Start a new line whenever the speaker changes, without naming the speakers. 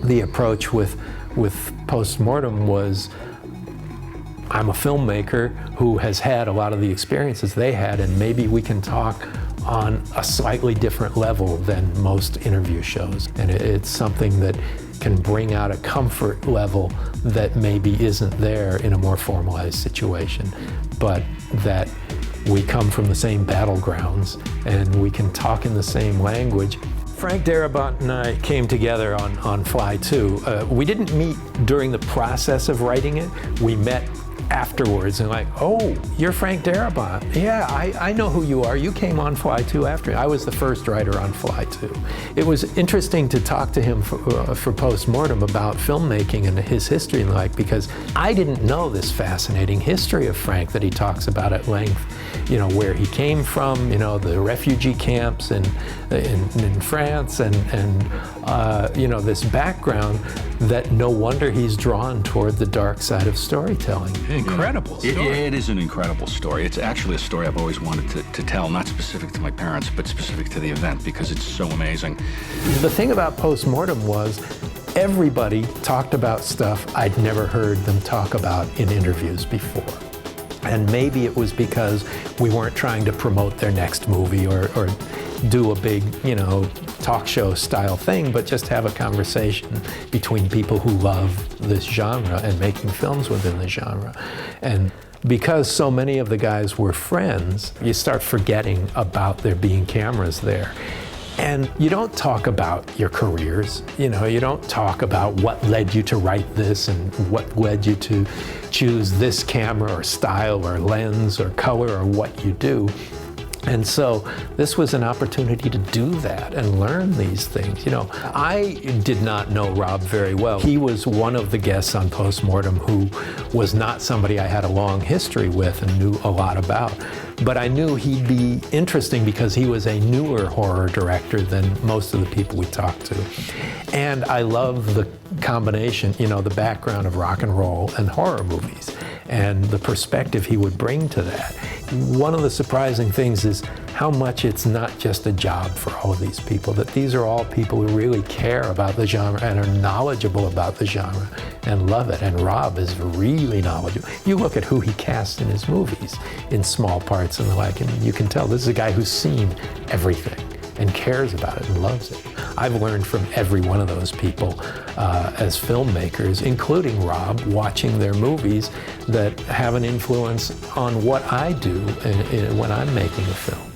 the approach with Post Mortem was, I'm a filmmaker who has had a lot of the experiences they had, and maybe we can talk on a slightly different level than most interview shows. And it's something that can bring out a comfort level that maybe isn't there in a more formalized situation, but that we come from the same battlegrounds and we can talk in the same language. Frank Darabont and I came together on Fly 2. We didn't meet during the process of writing it. We met afterwards and like, oh, you're Frank Darabont. Yeah, I know who you are. You came on Fly 2 after me. I was the first writer on Fly 2. It was interesting to talk to him for Post Mortem about filmmaking and his history and like, because I didn't know this fascinating history of Frank that he talks about at length. You know, where he came from, you know, the refugee camps in France and you know, this background that no wonder he's drawn toward the dark side of storytelling.
Incredible story. It is an incredible story. It's actually a story I've always wanted to tell, not specific to my parents, but specific to the event, because it's so amazing.
The thing about Post Mortem was everybody talked about stuff I'd never heard them talk about in interviews before. And maybe it was because we weren't trying to promote their next movie or do a big, you know, talk show style thing, but just have a conversation between people who love this genre and making films within the genre. And because so many of the guys were friends, you start forgetting about there being cameras there. And you don't talk about your careers, you know, you don't talk about what led you to write this and what led you to choose this camera or style or lens or color or what you do. And so this was an opportunity to do that and learn these things. You know, I did not know Rob very well. He was one of the guests on Post Mortem who was not somebody I had a long history with and knew a lot about. But I knew he'd be interesting because he was a newer horror director than most of the people we talked to. And I love the combination, you know, the background of rock and roll and horror movies and the perspective he would bring to that. One of the surprising things is how much it's not just a job for all of these people, that these are all people who really care about the genre and are knowledgeable about the genre and love it. And Rob is really knowledgeable. You look at who he cast in his movies in small parts and the like, and you can tell this is a guy who's seen everything and cares about it and loves it. I've learned from every one of those people as filmmakers, including Rob, watching their movies that have an influence on what I do when I'm making a film.